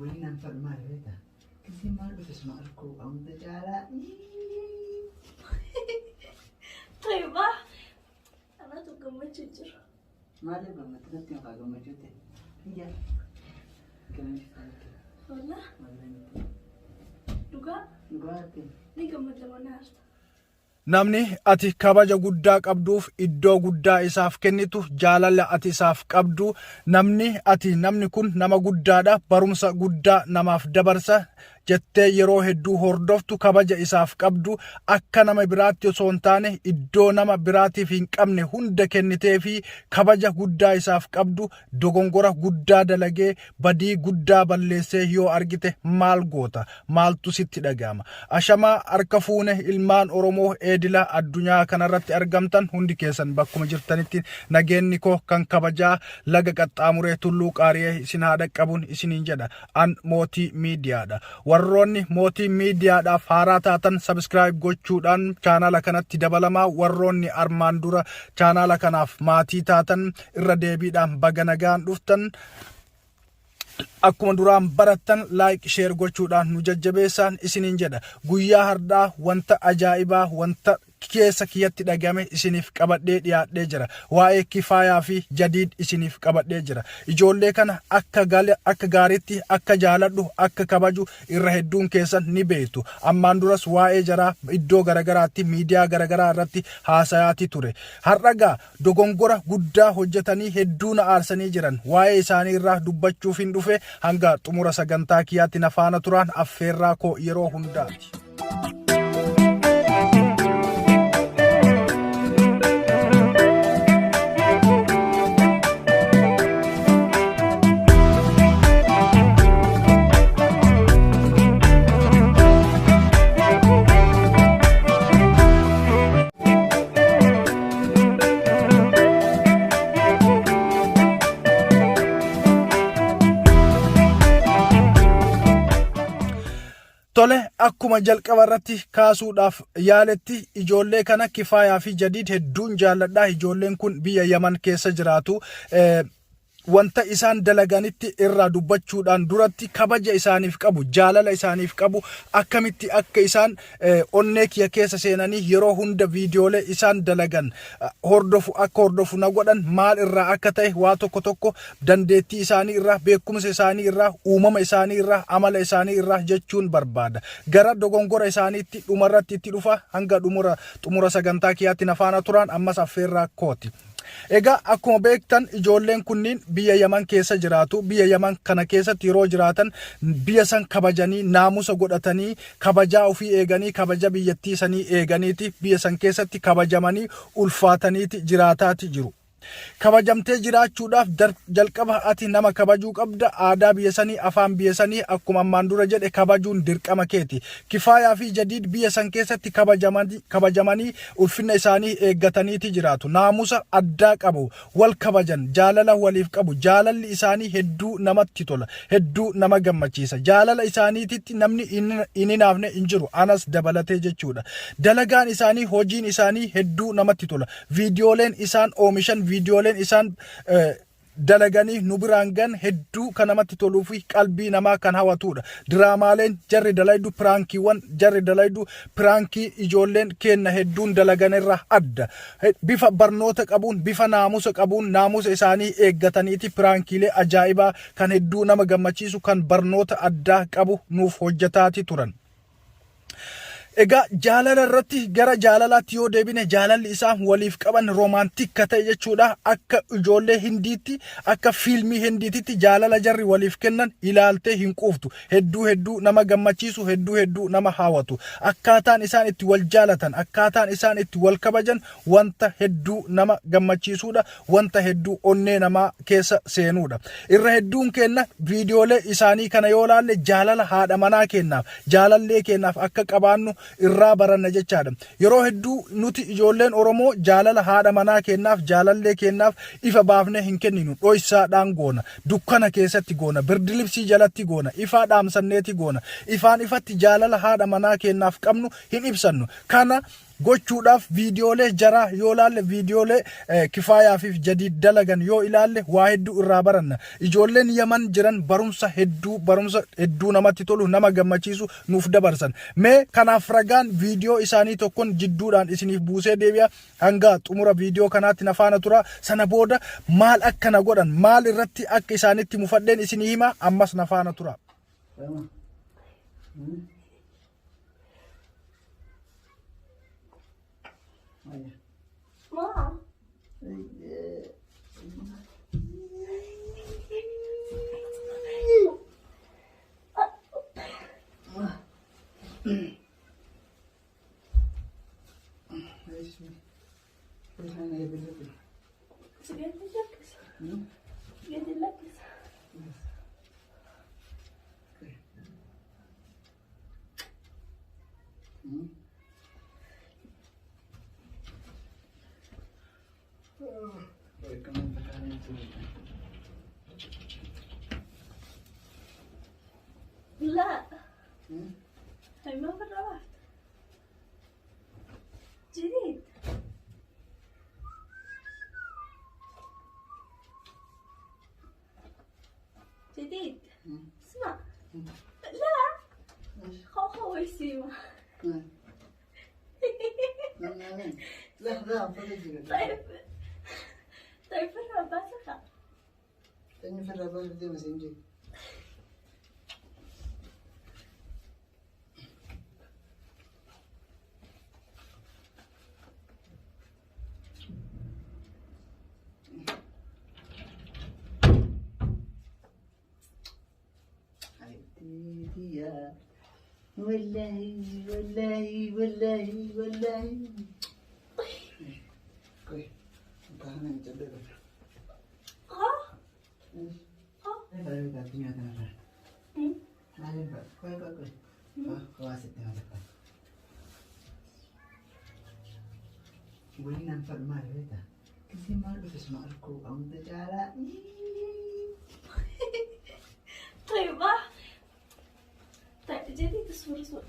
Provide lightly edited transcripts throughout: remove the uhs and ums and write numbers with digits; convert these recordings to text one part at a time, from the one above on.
وين نفر ما ريتا كنتي ما بتسمع لكم عم دجالة طيب أنا تقوم تجر ما لي بما تنتي قاعدة موجودة هي كمان والله والله لقى نقاتل نقوم لمناش Namni ati kabaja guddaa qabduuf iddoo guddaa isaaf kennitu jaalala ati isaaf qabdu namni kun nama guddaadha barumsa guddaa namaaf dabarsa jettee yeroo hedduu hordoftu kabaja isaaf qabdu akka nama biraatti osoo hin taane iddoo nama biraatiif hin qabne hunda kennitee fi kabaja guddaa isaaf qabdu dogongora guddaa dalagee badii guddaa balleessee yoo argite maal goota maaltu sitti dhaga'ama ashamaa harka fuune ilmaan Oromoo edila addunyaa kanarratti argamtan hundi keessan bakkuma jirtanitti nageenni koo kan kabajaa laga qaxxaamuree tulluu qaariyee isin haa dhaqqabuun isiniin jedha an mootii miidiyaadha warroonni mootii miidiyaadhaaf haaraa taatan subscribe gochuudhaan chaanala kanatti dabalamaa warroonni armaan dura chaanala kanaaf maatii taatan irra deebiidhaan baga nagaan dhuftan akkuma duraan barattan like share gochuudhaan nu jajjabeessaan isiniin jedha guyyaa hardaa wanta ajaa'ibaa wanta keessa kiyyatti dhagame isiniif qabadhee dhiyaadhee jira waa'ee Kifaayaa fi Jadiid isiniif qabadhee jira ijoollee kana akka gaariitti akka jaaladhu akka kabaju irra hedduun keessan ni beektu ammaan duras waa'ee jaraa iddoo garagaraatti miidiyaa garagaraa irratti haasayaati ture har'agaa dogongora guddaa hojjetanii hedduu na aarsanii jiran waa'ee isaanii irraa dubbachuuf hin dhufe hanga xumura sagantaa kiyyaatti na faana turaan affeerraa koo yeroo hundaati. Tole akkuma jalqaba irratti kaasuudhaaf yaaletti ijoollee kana Kifaayaa fi Jadiid hedduun jaalladha ijoolleen kun biyya Yaman keessa jiraatu wanta isaan dalaganitti irraa dubbachuudhaan duratti kabaja isaaniif qabu jaalala isaaniif qabu akkamitti akka isaan onnee kiyya keessa seenanii yeroo hunda viidiyoolee isaan dalagan hordofu na godhan maal irraa akka ta'e waa tokko dandeettii isaanii irraa beekumsa isaanii irraa uumama isaanii irraa amala isaanii irraa jechuun barbaada gara dogongora isaaniitti dhumarratti itti dhufa hanga xumura sagantaa kiyyaatti na faana turan ammas affeerraa kooti. Egaa akkuma beektan ijoolleen kunniin biyya Yaman keessa jiraatu biyya Yaman kana keessatti yeroo jiraatan biyya san kabajanii naamusa godhatanii kabajaa ofii eeganii kabaja biyyattii sanii eeganiiti biyya san keessatti kabajamanii ulfaataniiti jiraataati jiru. kabajamtee jiraachuudhaaf jalqaba ati nama kabajuu qabda aadaa biyya sanii afaan biyya sanii akkuma ammaan dura jedhe kabajuun dirqama keeti Kifaayaa fi Jadiid biyya san keessatti kabajamanii ulfina isaanii eeggataniiti jiraatu naamusa addaa qabu wal kabajan jaalala waliif qabu jaalalli isaanii hedduu namatti tola hedduu nama gammachiisa jaalala isaaniititti namni inni naafne injiru anas dabalatee jechuudha dalagaan isaanii hojiin isaanii hedduu namatti tola viidiyooleen isaan oomishan viidiyooleen isaan dalaganii nu biraan gan hedduu kan namatti toluu fi qalbii namaa kan hawwatudha diraamaaleen jarri dalaydu piraankiiwwan jarri dalaydu piraankii ijoolleen kenna hedduun dalagan irraa adda bifa barnoota qabuun bifa naamusa qabuun naamusa isaanii eeggataniiti piraankiilee ajaa'ibaa kan hedduu nama gammachiisu kan barnoota addaa qabu nuuf hojjetaati turan Egaa jaalala irratti gara jaalalaatti yoo deebine jaalalli isaa waliif qaban romantik ta'e jechuudha akka ijoollee hindiitti akka fiilmii hindiitti jaalala jarri waliif kennan ilaaltee hin quuftu hedduu nama gammachiisu hedduu nama hawwatu akkaataan isaan itti wal jaalatan akkaataan isaan itti wal kabajan wanta hedduu nama gammachiisuudha wanta hedduu onnee namaa keessa seenuudha irra hedduun kenna viidiyoolee isaanii kana yoo laalle jaalala haadha manaa kennaaf jaalallee kennaaf akka qabaannu irraa baranna jechaadha yeroo hedduu nuti ijoolleen Oromoo jaalala haadha manaa kennaaf jaalallee kennaaf ifa baafne hin kenninu dhoysaadhaan goona dukkana keessatti goona birdilibsii jalatti goona ifaa dhaamsanneeti goona ifaan ifatti jaalala haadha manaa kennaaf qabnu hin ibsannu kana gochuudhaaf viidiyoolee jara yoo ilaalle viidiyoolee Kifaayaa fi Jadiid dalagan yoo ilaalle waa hedduu irraa baranna. Ijoolleen Yaman jiran barumsa hedduu namatti tolu nama gammachiisu nuuf dabarsan. Mee kanaaf ragaan viidiyoo isaanii tokkoon jidduudhaan isiniif buusee deebi'a. Hanga xumura viidiyoo kanaatti na faana tura. Sana booda maal akkana godhan maal irratti akka isaanitti mufadheen isinii hima ammas na faana tura. Mom. لا هاي ما مرة واحدة جديد جديد اسمع لا خو يسيما لحظة طيب في الرباط خا في الرباط بدي مسنجي والله كوي كان جدد ها لا لا تنيا تنيا لا لا كوي خلاص تنيا وين نفر ما هذا كذي ما بتسمع لكم أم تجارة طيب طيب جديد الصورة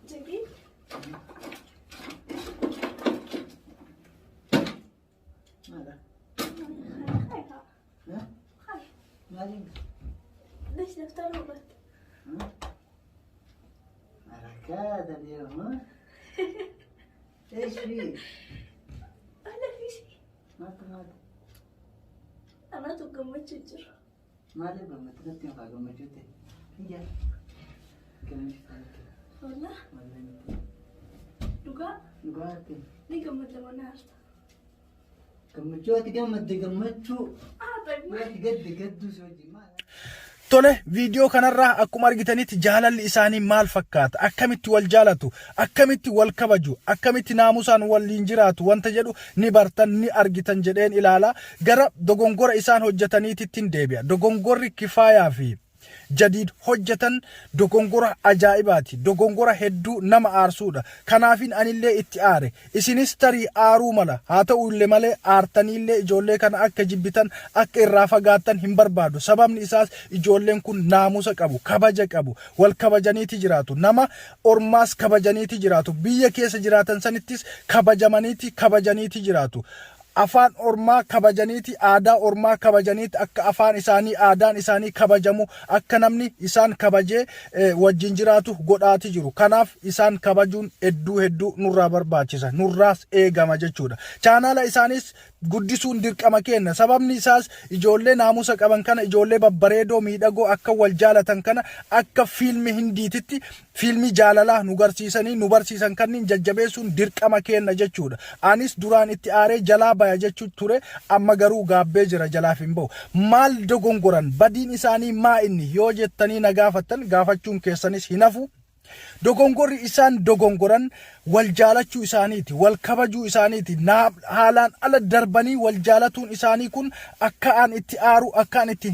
جديد ماذا؟ خايفة ها؟ خايفة مالك؟ ليش دفتر روبوت؟ حركات اليوم ها؟ ايش فيه؟ أنا في شيء مالك أنا تقمت شجر مالك لما تقدم على موجودة هي كلام والله ولا دوغا نقاتل ليه قمت لما نعرف قمتشو تقمت قمتشو طيب ما تقد قد سوجي ما Tole viidiyoo kanarraa akkuma argitanitti jaalalli isaanii maal fakkaata akkamitti wal jaalatu akkamitti wal kabaju akkamitti naamusaan waliin jiraatu wanta jedhu ni bartan ni argitan jedheen ilaala gara dogongora isaan hojjetaniittiin deebi'a dogongorri Kifaayaa fi Jadiid hojjetan dogongora ajaa'ibaati dogongora hedduu nama aarsuudha kanaafin anillee itti aare isinis tarii aaruu mala haa ta'u illee malee aartaniillee ijoollee kana akka jibbitan akka irraa fagaattan hin barbaadu sababni isaas ijoolleen kun naamusa qabu kabaja qabu wal kabajaniiti jiraatu nama ormaas kabajaniiti jiraatu biyya keessa jiraatan sanittis kabajaniiti jiraatu afaan ormaa kabajaniiti aadaa ormaa kabajaniiti akka afaan isaanii aadaan isaanii kabajamu akka namni isaan kabajee wajjin jiraatu godhaati jiru kanaaf isaan kabajuun hedduu nurraa barbaachisa nurraas eegama jechuudha chaanaala isaanis guddisuun dirqama kenna sababni isaas ijoollee naamusa qaban kana ijoollee babbareedoo miidhagoo akka wal jaalatan kana akka fiilmi hindiititti fiilmi jaalalaa nu barsiisan kanneen jajjabeessuun dirqama kenna jechuudha anis duraan itti aaree jalaa baya jechuu ture amma garuu gaabbee jira jalaaf hin ba'u maal dogongoran badiin isaanii maa inni yoo jettanii na gaafattan gaafachuun keessanis hinafu dogongorri isaan dogongoran wal jaalachuu isaaniiti wal kabajuu isaaniiti haalaan ala darbanii wal jaalatuun isaanii kun akka aan itti aaru akka aan itti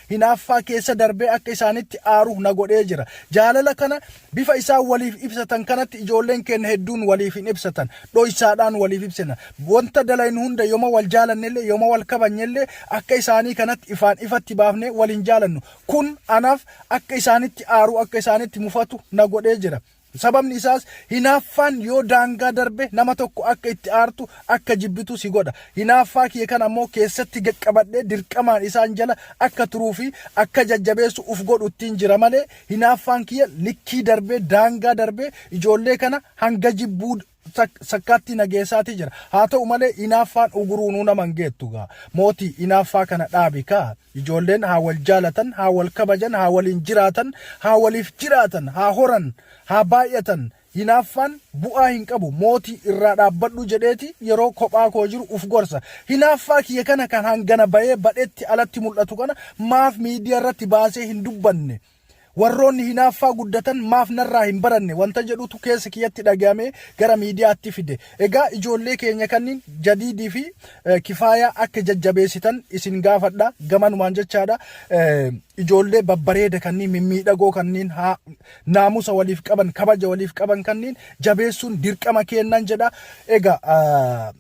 hinaaffaa keessa darbee akka isaanitti aaru na godhee jira jaalala kana bifa isaan waliif ibsatan kanatti ijoolleen keenya hedduun waliif hin ibsatan dhoysaadhaan waliif ibsina wanta dalayin hunda yooma wal jaalannellee yooma wal kabajnellee akka isaanii kanatti ifatti baafnee waliin jaalannu kun anaaf akka isaanitti aaru akka isaanitti mufatu na godhee jira Sababni isaas hinaaffaan yoo daangaa darbe nama tokko akka itti aartu akka jibbitu si godha. Hinaaffaa kiyya kana ammoo keessatti qaqqabadhee dirqamaan isaan jala akka turuu fi akka jajjabeessu uf godhu ittiin jira malee hinaaffaan kiyya likkii darbee daangaa darbee ijoollee kana hanga jibbuu sakkaatti nageessaati jira. Haa ta'u malee hinaaffaan uguruunuu nama hin geettu gaa. Mootii hinaaffaa kana dhaabi kaa. Ijoolleen haa wal jaalatan, haa wal kabajan, haa waliin jiraatan, haa waliif jiraatan, haa horan, haa baay'atan. Hinaaffaan bu'aa hin qabu. Mootii irraa dhaabbadhu jedheeti yeroo kophaa koo jiru uf gorsa. Hinaaffaa kiyya kana kan hangana bayee badhetti alatti mul'atu kana maaf miidiyaa irratti baasee hin dubbanne? Warroonni hinaaffaa guddatan maaf narraa hin baranne wanta jedhutu keessa kiyyatti dhagahame gara miidiyaatti fide. Egaa ijoollee keenya kanniin Jadiidii fi Kifaayaa akka jajjabeessitan isin gaafadha. Gamanumaan jechaadha. Ijoollee babbareeda kanniin mimmiidhagoo kanniin naamusa waliif qaban, kabaja waliif qaban kanniin jabeessuun dirqama kennan jedha. Egaa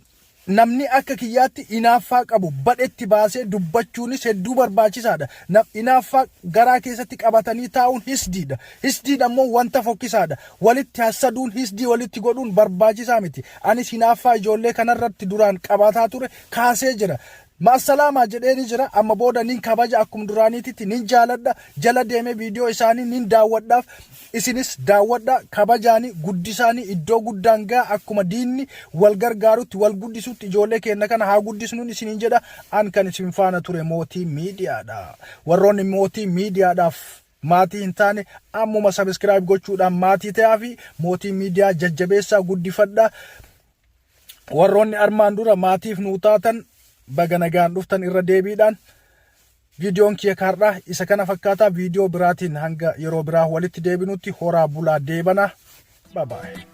namni akka kiyyaatti hinaaffaa qabu badhetti baasee dubbachuunis hedduu barbaachisaadha. Hinaaffaa garaa keessatti qabatanii taa'uun hisdiidha. Hisdiidha ammoo wanta fokkisaadha. Walitti hassaduun hisdii walitti godhuun barbaachisaa miti. Anis hinaaffaa ijoollee kanarratti duraan qabataa ture kaasee jira. Maasalaamaa jedheeni jira amma booda nin kabaja akkuma duraaniititti nin jaaladha. Jala deemee viidiyoo isaanii nin daawwadhaaf isinis daawwadha. Kabajaanii guddisaanii iddoo guddaan gaa akkuma diinni wal gargaarutti wal guddisutti ijoollee keenya kana haa guddisnuun isiniin jedha. An kan isin faana ture mootii miidiyaadha. Warroonni mootii miidiyaadhaaf maatii hin taane ammuma sabiskiraayib gochuudhaan maatii ta'aa fi mootii miidiyaa jajjabeessaa guddifadha. Warroonni armaan dura maatiif nuu taatan baga nagaan dhuftan irra deebiidhaan viidiyoon kiyya kaardhaa isa kana fakkaataa viidiyoo biraatiin hanga yeroo biraa walitti deebinutti horaa bulaa deebana. Bye bye.